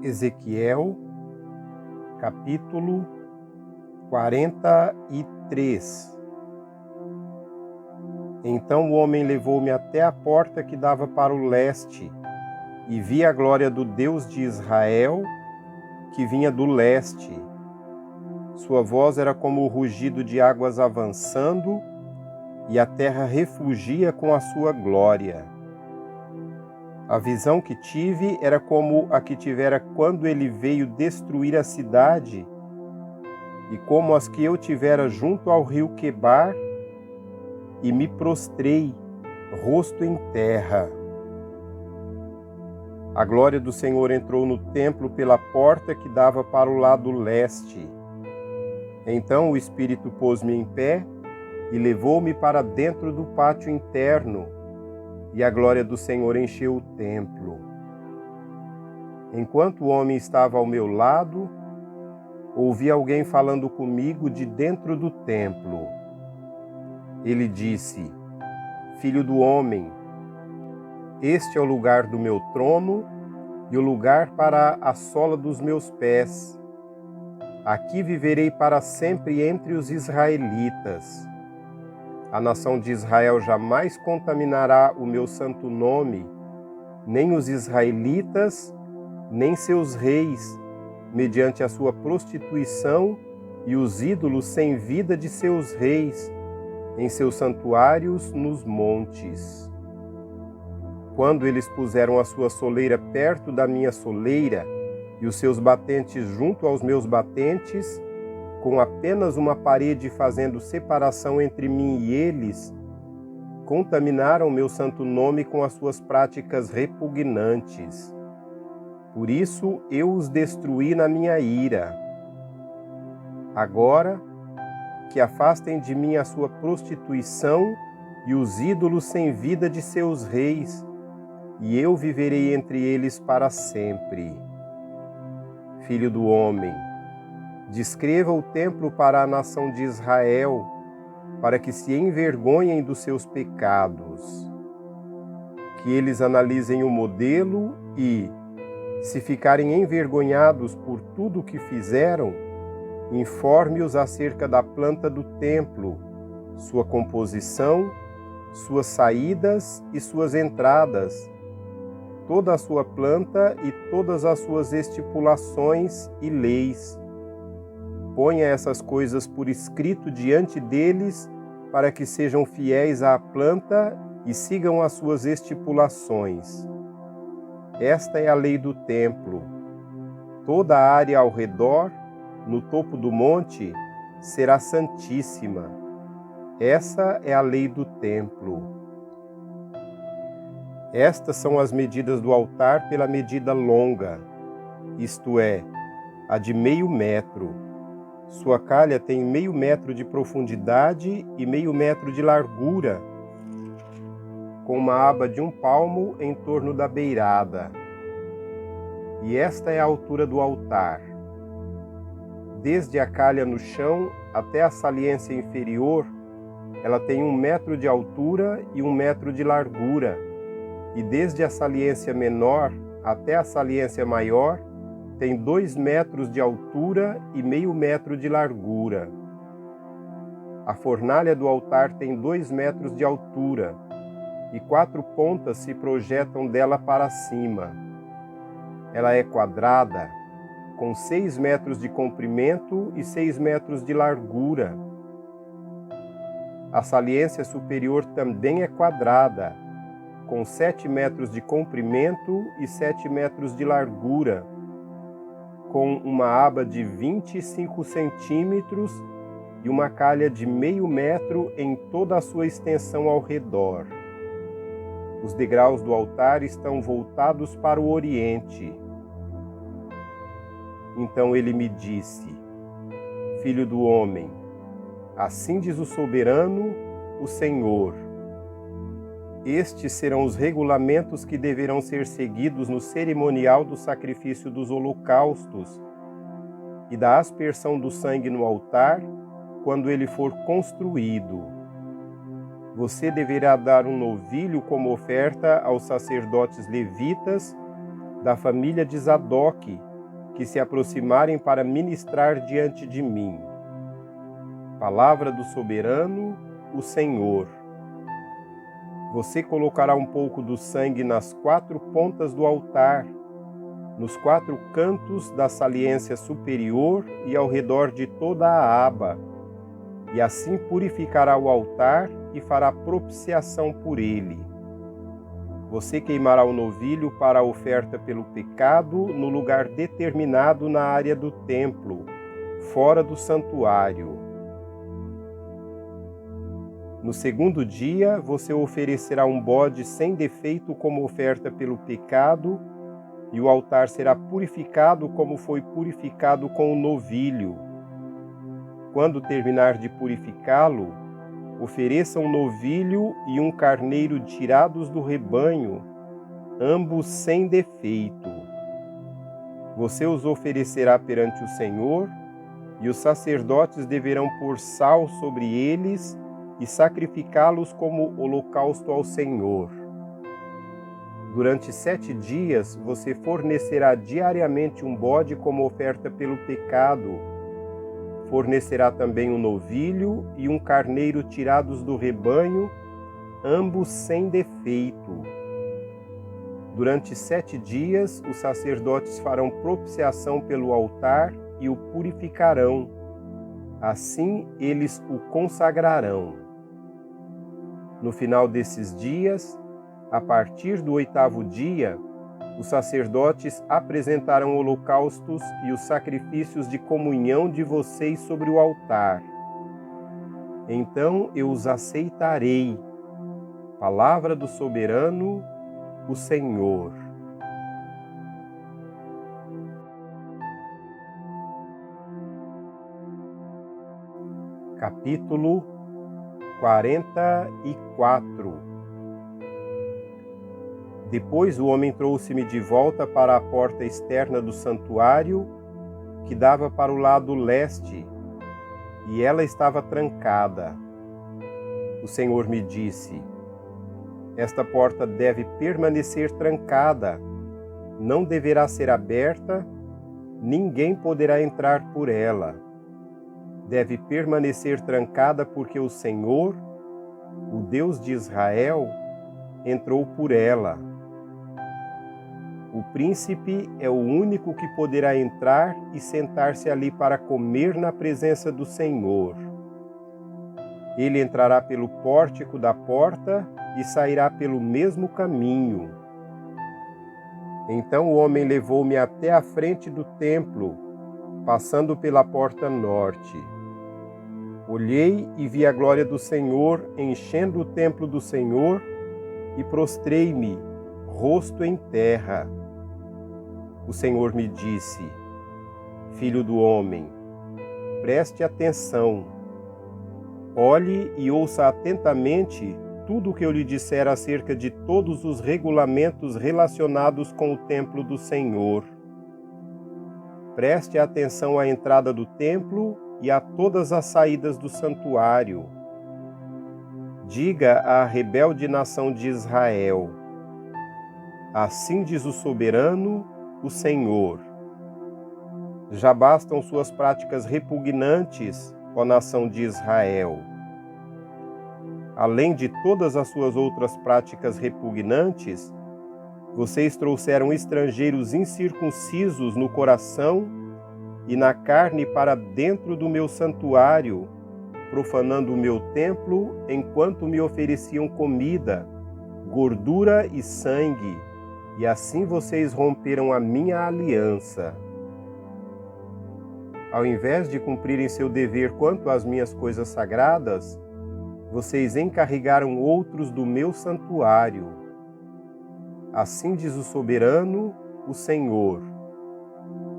Ezequiel, capítulo 43. Então o homem levou-me até a porta que dava para o leste, e vi a glória do Deus de Israel, que vinha do leste. Sua voz era como o rugido de águas avançando, e a terra refugia com a sua glória. A visão que tive era como a que tivera quando ele veio destruir a cidade, e como as que eu tivera junto ao rio Quebar, e me prostrei, rosto em terra. A glória do Senhor entrou no templo pela porta que dava para o lado leste. Então o Espírito pôs-me em pé e levou-me para dentro do pátio interno, e a glória do Senhor encheu o templo. Enquanto o homem estava ao meu lado, ouvi alguém falando comigo de dentro do templo. Ele disse: Filho do homem, este é o lugar do meu trono e o lugar para a sola dos meus pés. Aqui viverei para sempre entre os israelitas. A nação de Israel jamais contaminará o meu santo nome, nem os israelitas, nem seus reis, mediante a sua prostituição e os ídolos sem vida de seus reis, em seus santuários nos montes. Quando eles puseram a sua soleira perto da minha soleira e os seus batentes junto aos meus batentes, com apenas uma parede fazendo separação entre mim e eles, contaminaram meu santo nome com as suas práticas repugnantes. Por isso eu os destruí na minha ira. Agora, que afastem de mim a sua prostituição e os ídolos sem vida de seus reis, e eu viverei entre eles para sempre. Filho do homem, descreva o templo para a nação de Israel, para que se envergonhem dos seus pecados. Que eles analisem o modelo e, se ficarem envergonhados por tudo o que fizeram, informe-os acerca da planta do templo, sua composição, suas saídas e suas entradas, toda a sua planta e todas as suas estipulações e leis. Ponha essas coisas por escrito diante deles, para que sejam fiéis à planta e sigam as suas estipulações. Esta é a lei do templo. Toda a área ao redor, no topo do monte, será santíssima. Essa é a lei do templo. Estas são as medidas do altar pela medida longa, isto é, a de 0,5 metro. Sua calha tem 0,5 metro de profundidade e 0,5 metro de largura, com uma aba de 1 palmo em torno da beirada. E esta é a altura do altar. Desde a calha no chão até a saliência inferior, ela tem 1 metro de altura e 1 metro de largura, e desde a saliência menor até a saliência maior, tem 2 metros de altura e 0,5 metro de largura. A fornalha do altar tem 2 metros de altura, e 4 pontas se projetam dela para cima. Ela é quadrada, com 6 metros de comprimento e 6 metros de largura. A saliência superior também é quadrada, com 7 metros de comprimento e 7 metros de largura, com uma aba de 25 centímetros e uma calha de 0,5 metro em toda a sua extensão ao redor. Os degraus do altar estão voltados para o oriente. Então ele me disse: Filho do homem, assim diz o soberano, o Senhor. Estes serão os regulamentos que deverão ser seguidos no cerimonial do sacrifício dos holocaustos e da aspersão do sangue no altar, quando ele for construído. Você deverá dar um novilho como oferta aos sacerdotes levitas da família de Zadok, que se aproximarem para ministrar diante de mim. Palavra do soberano, o Senhor. Você colocará um pouco do sangue nas 4 pontas do altar, nos 4 cantos da saliência superior e ao redor de toda a aba, e assim purificará o altar e fará propiciação por ele. Você queimará o novilho para a oferta pelo pecado no lugar determinado na área do templo, fora do santuário. No 2º dia, você oferecerá um bode sem defeito como oferta pelo pecado, e o altar será purificado como foi purificado com o novilho. Quando terminar de purificá-lo, ofereça um novilho e um carneiro tirados do rebanho, ambos sem defeito. Você os oferecerá perante o Senhor, e os sacerdotes deverão pôr sal sobre eles e sacrificá-los como holocausto ao Senhor. Durante 7 dias, você fornecerá diariamente um bode como oferta pelo pecado. Fornecerá também um novilho e um carneiro tirados do rebanho, ambos sem defeito. Durante 7 dias, os sacerdotes farão propiciação pelo altar e o purificarão. Assim, eles o consagrarão. No final desses dias, a partir do 8º dia, os sacerdotes apresentarão holocaustos e os sacrifícios de comunhão de vocês sobre o altar. Então eu os aceitarei. Palavra do soberano, o Senhor. Capítulo 44. Depois o homem trouxe-me de volta para a porta externa do santuário, que dava para o lado leste, e ela estava trancada. O Senhor me disse: esta porta deve permanecer trancada, não deverá ser aberta, ninguém poderá entrar por ela. Deve permanecer trancada porque o Senhor, o Deus de Israel, entrou por ela. O príncipe é o único que poderá entrar e sentar-se ali para comer na presença do Senhor. Ele entrará pelo pórtico da porta e sairá pelo mesmo caminho. Então o homem levou-me até a frente do templo, passando pela porta norte. Olhei e vi a glória do Senhor enchendo o templo do Senhor e prostrei-me, rosto em terra. O Senhor me disse: filho do homem, preste atenção. Olhe e ouça atentamente tudo o que eu lhe disser acerca de todos os regulamentos relacionados com o templo do Senhor. Preste atenção à entrada do templo e a todas as saídas do santuário. Diga à rebelde nação de Israel: assim diz o soberano, o Senhor. Já bastam suas práticas repugnantes, ó nação de Israel. Além de todas as suas outras práticas repugnantes, vocês trouxeram estrangeiros incircuncisos no coração e na carne para dentro do meu santuário, profanando o meu templo enquanto me ofereciam comida, gordura e sangue, e assim vocês romperam a minha aliança. Ao invés de cumprirem seu dever quanto às minhas coisas sagradas, vocês encarregaram outros do meu santuário. Assim diz o soberano, o Senhor: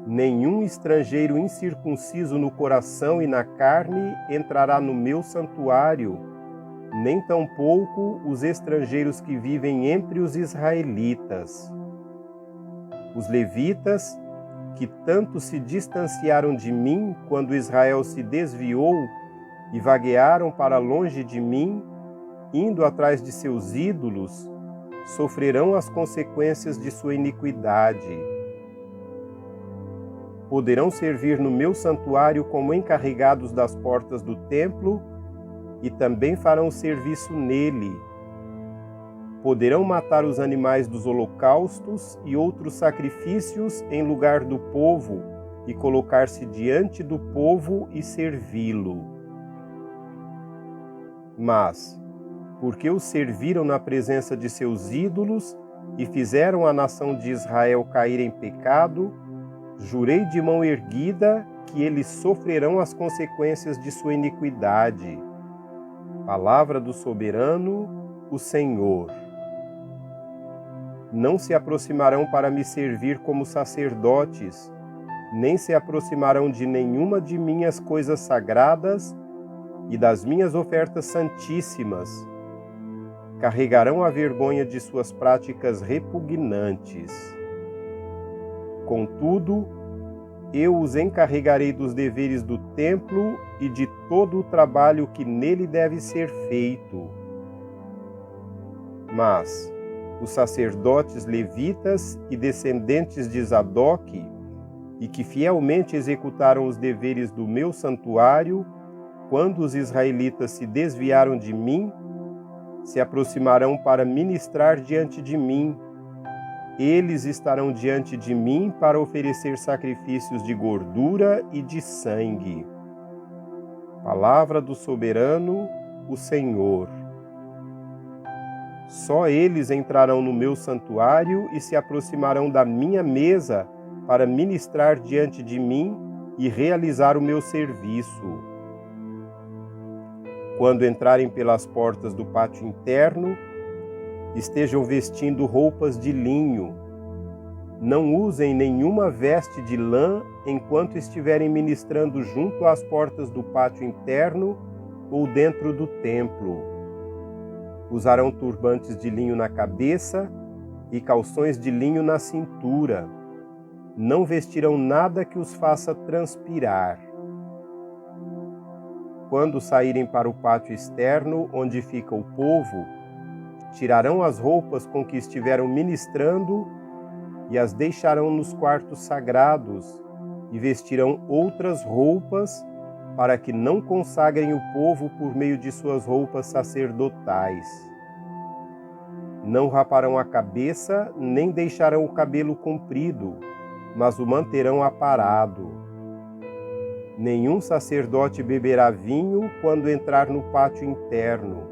nenhum estrangeiro incircunciso no coração e na carne entrará no meu santuário, nem tampouco os estrangeiros que vivem entre os israelitas. Os levitas, que tanto se distanciaram de mim quando Israel se desviou e vaguearam para longe de mim, indo atrás de seus ídolos, sofrerão as consequências de sua iniquidade. poderão servir no meu santuário como encarregados das portas do templo e também farão serviço nele. Poderão matar os animais dos holocaustos e outros sacrifícios em lugar do povo e colocar-se diante do povo e servi-lo. Mas, porque os serviram na presença de seus ídolos e fizeram a nação de Israel cair em pecado, jurei de mão erguida que eles sofrerão as consequências de sua iniquidade. Palavra do soberano, o Senhor. Não se aproximarão para me servir como sacerdotes, nem se aproximarão de nenhuma de minhas coisas sagradas e das minhas ofertas santíssimas. Carregarão a vergonha de suas práticas repugnantes. Contudo, eu os encarregarei dos deveres do templo e de todo o trabalho que nele deve ser feito. Mas os sacerdotes levitas e descendentes de Zadok, e que fielmente executaram os deveres do meu santuário, quando os israelitas se desviaram de mim, se aproximarão para ministrar diante de mim. Eles estarão diante de mim para oferecer sacrifícios de gordura e de sangue. Palavra do soberano, o Senhor. Só eles entrarão no meu santuário e se aproximarão da minha mesa para ministrar diante de mim e realizar o meu serviço. Quando entrarem pelas portas do pátio interno, estejam vestindo roupas de linho. Não usem nenhuma veste de lã enquanto estiverem ministrando junto às portas do pátio interno ou dentro do templo. Usarão turbantes de linho na cabeça e calções de linho na cintura. Não vestirão nada que os faça transpirar. Quando saírem para o pátio externo, onde fica o povo, tirarão as roupas com que estiveram ministrando e as deixarão nos quartos sagrados e vestirão outras roupas para que não consagrem o povo por meio de suas roupas sacerdotais. Não raparão a cabeça, nem deixarão o cabelo comprido, mas o manterão aparado. Nenhum sacerdote beberá vinho quando entrar no pátio interno.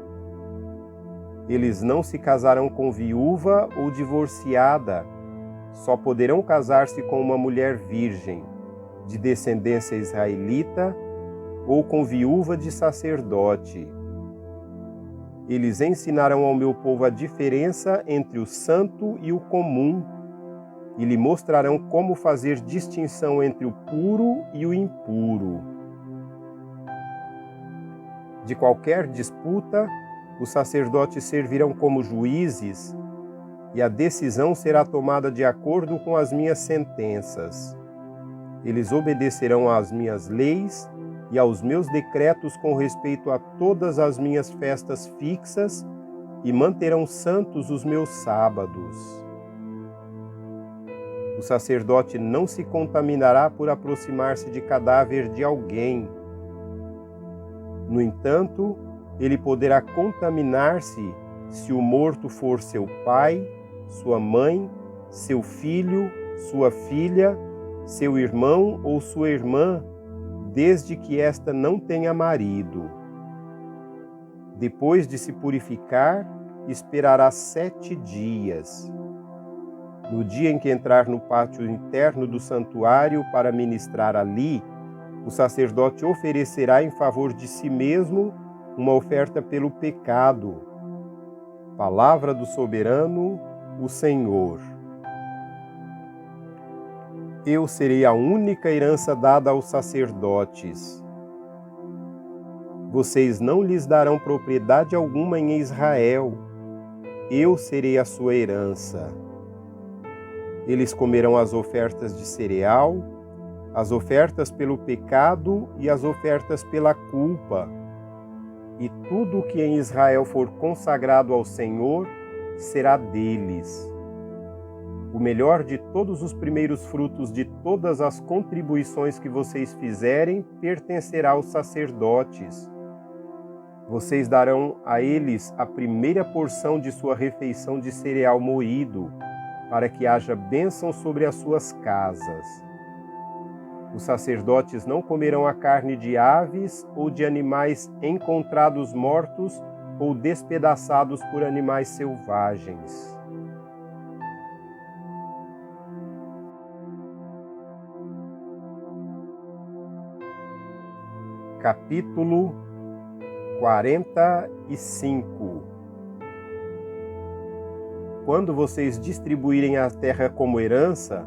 Eles não se casarão com viúva ou divorciada, só poderão casar-se com uma mulher virgem, de descendência israelita, ou com viúva de sacerdote. Eles ensinarão ao meu povo a diferença entre o santo e o comum, e lhe mostrarão como fazer distinção entre o puro e o impuro. De qualquer disputa, os sacerdotes servirão como juízes, e a decisão será tomada de acordo com as minhas sentenças. Eles obedecerão às minhas leis e aos meus decretos com respeito a todas as minhas festas fixas e manterão santos os meus sábados. O sacerdote não se contaminará por aproximar-se de cadáver de alguém. No entanto, ele poderá contaminar-se se o morto for seu pai, sua mãe, seu filho, sua filha, seu irmão ou sua irmã, desde que esta não tenha marido. Depois de se purificar, esperará 7 dias. No dia em que entrar no pátio interno do santuário para ministrar ali, o sacerdote oferecerá em favor de si mesmo uma oferta pelo pecado. Palavra do soberano, o Senhor. Eu serei a única herança dada aos sacerdotes. Vocês não lhes darão propriedade alguma em Israel. Eu serei a sua herança. Eles comerão as ofertas de cereal, as ofertas pelo pecado e as ofertas pela culpa. E tudo o que em Israel for consagrado ao Senhor será deles. O melhor de todos os primeiros frutos de todas as contribuições que vocês fizerem pertencerá aos sacerdotes. Vocês darão a eles a primeira porção de sua refeição de cereal moído, para que haja bênção sobre as suas casas. Os sacerdotes não comerão a carne de aves ou de animais encontrados mortos ou despedaçados por animais selvagens. Capítulo 45. Quando vocês distribuírem a terra como herança,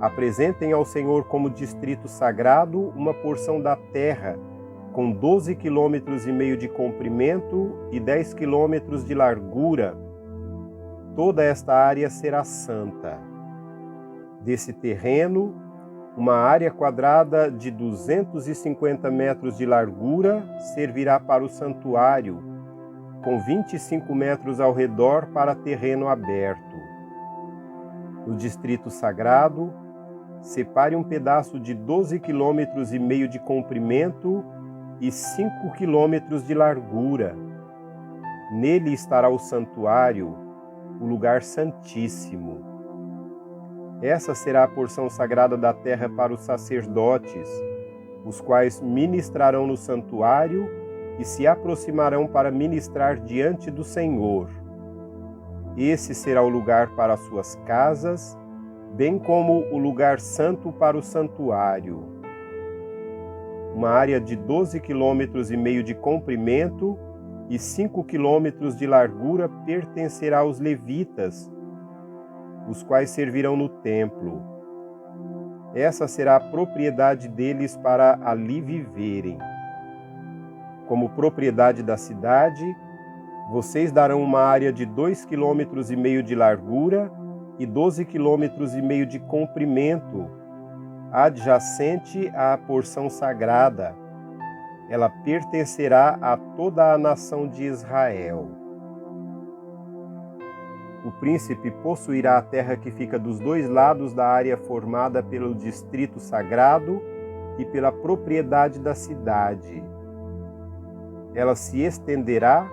apresentem ao Senhor como distrito sagrado uma porção da terra com 12,5 quilômetros de comprimento e 10 quilômetros de largura. Toda esta área será santa. Desse terreno, uma área quadrada de 250 metros de largura servirá para o santuário, com 25 metros ao redor para terreno aberto. No distrito sagrado, separe um pedaço de 12,5 quilômetros de comprimento e 5 quilômetros de largura. Nele estará o santuário, o lugar santíssimo. Essa será a porção sagrada da terra para os sacerdotes, os quais ministrarão no santuário e se aproximarão para ministrar diante do Senhor. Esse será o lugar para as suas casas, bem como o lugar santo para o santuário. Uma área de 12,5 quilômetros de comprimento e 5 quilômetros de largura pertencerá aos levitas, os quais servirão no templo. Essa será a propriedade deles para ali viverem. Como propriedade da cidade, vocês darão uma área de 2,5 quilômetros de largura e 12,5 quilômetros de comprimento, adjacente à porção sagrada. Ela pertencerá a toda a nação de Israel. O príncipe possuirá a terra que fica dos dois lados da área formada pelo distrito sagrado e pela propriedade da cidade. Ela se estenderá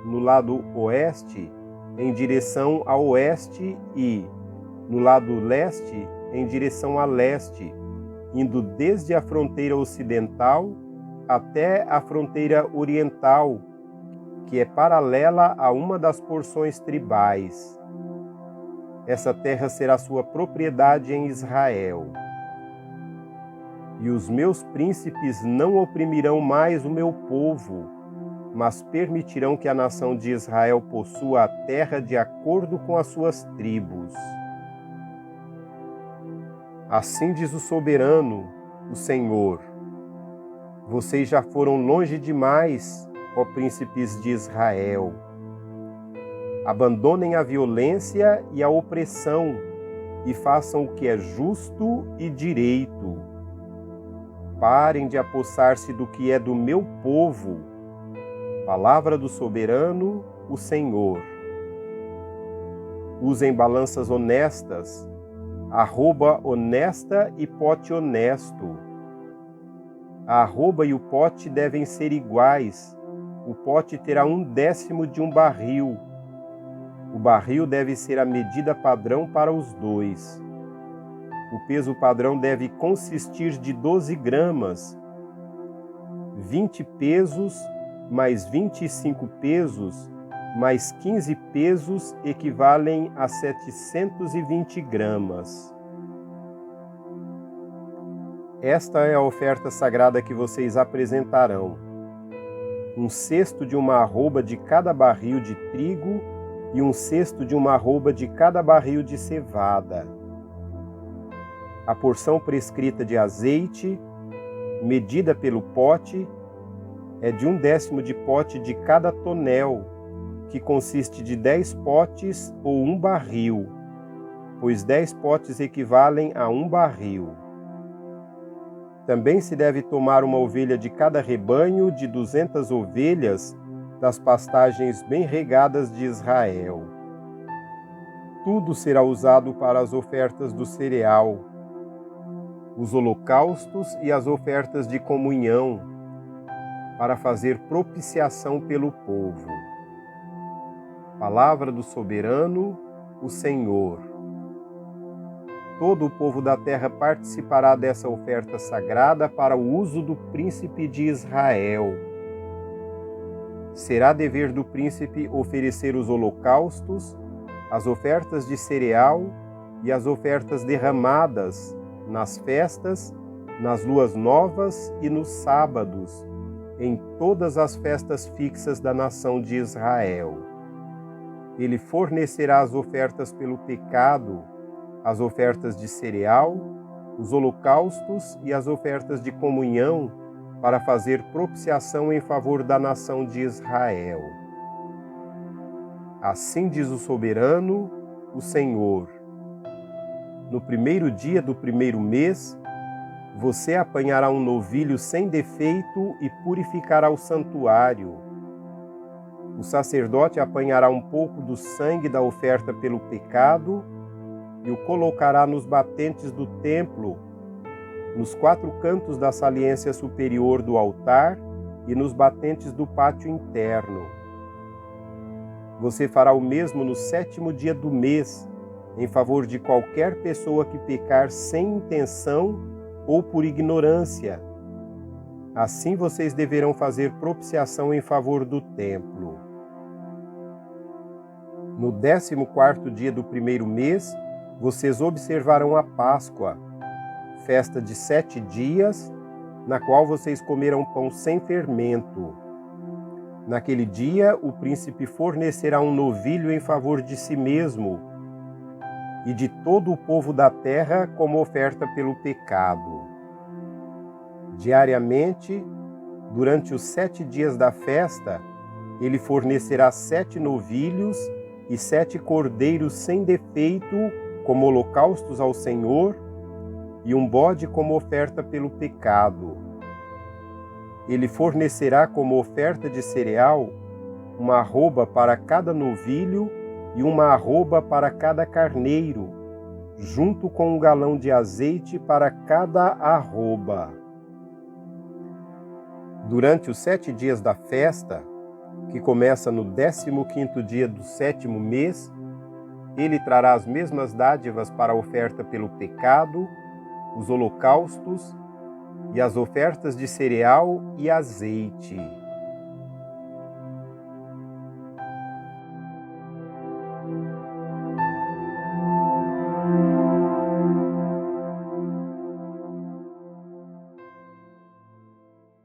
no lado oeste em direção a oeste e, no lado leste, em direção a leste, indo desde a fronteira ocidental até a fronteira oriental, que é paralela a uma das porções tribais. Essa terra será sua propriedade em Israel. E os meus príncipes não oprimirão mais o meu povo, mas permitirão que a nação de Israel possua a terra de acordo com as suas tribos. Assim diz o soberano, o Senhor: vocês já foram longe demais, ó príncipes de Israel. Abandonem a violência e a opressão e façam o que é justo e direito. Parem de apossar-se do que é do meu povo. Palavra do soberano, o Senhor. Usem balanças honestas, arroba honesta e pote honesto. A arroba e o pote devem ser iguais. O pote terá 1/10 de um barril. O barril deve ser a medida padrão para os dois. O peso padrão deve consistir de 12 gramas. 20 pesos mais 25 pesos mais 15 pesos equivalem a 720 gramas. Esta é a oferta sagrada que vocês apresentarão: 1/6 de uma arroba de cada barril de trigo e 1/6 de uma arroba de cada barril de cevada. A porção prescrita de azeite, medida pelo pote, é de 1/10 de pote de cada tonel, que consiste de 10 potes ou 1 barril, pois 10 potes equivalem a 1 barril. Também se deve tomar uma ovelha de cada rebanho de 200 ovelhas das pastagens bem regadas de Israel. tudo será usado para as ofertas do cereal, os holocaustos e as ofertas de comunhão, para fazer propiciação pelo povo. Palavra do soberano, o Senhor. Todo o povo da terra participará dessa oferta sagrada para o uso do príncipe de Israel. Será dever do príncipe oferecer os holocaustos, as ofertas de cereal e as ofertas derramadas nas festas, nas luas novas e nos sábados, em todas as festas fixas da nação de Israel. Ele fornecerá as ofertas pelo pecado, as ofertas de cereal, os holocaustos e as ofertas de comunhão para fazer propiciação em favor da nação de Israel. Assim diz o soberano, o Senhor. No primeiro dia do primeiro mês, você apanhará um novilho sem defeito e purificará o santuário. O sacerdote apanhará um pouco do sangue da oferta pelo pecado e o colocará nos batentes do templo, nos 4 cantos da saliência superior do altar e nos batentes do pátio interno. Você fará o mesmo no 7º dia do mês, em favor de qualquer pessoa que pecar sem intenção ou por ignorância. Assim vocês deverão fazer propiciação em favor do templo. No 14º dia do primeiro mês, vocês observarão a Páscoa, festa de 7 dias, na qual vocês comerão pão sem fermento. Naquele dia, o príncipe fornecerá um novilho em favor de si mesmo e de todo o povo da terra como oferta pelo pecado. Diariamente, durante os 7 dias da festa, ele fornecerá 7 novilhos e 7 cordeiros sem defeito como holocaustos ao Senhor e um bode como oferta pelo pecado. Ele fornecerá como oferta de cereal uma arroba para cada novilho e uma arroba para cada carneiro, junto com 1 galão de azeite para cada arroba. Durante os 7 dias da festa, que começa no 15º dia do 7º mês, ele trará as mesmas dádivas para a oferta pelo pecado, os holocaustos e as ofertas de cereal e azeite.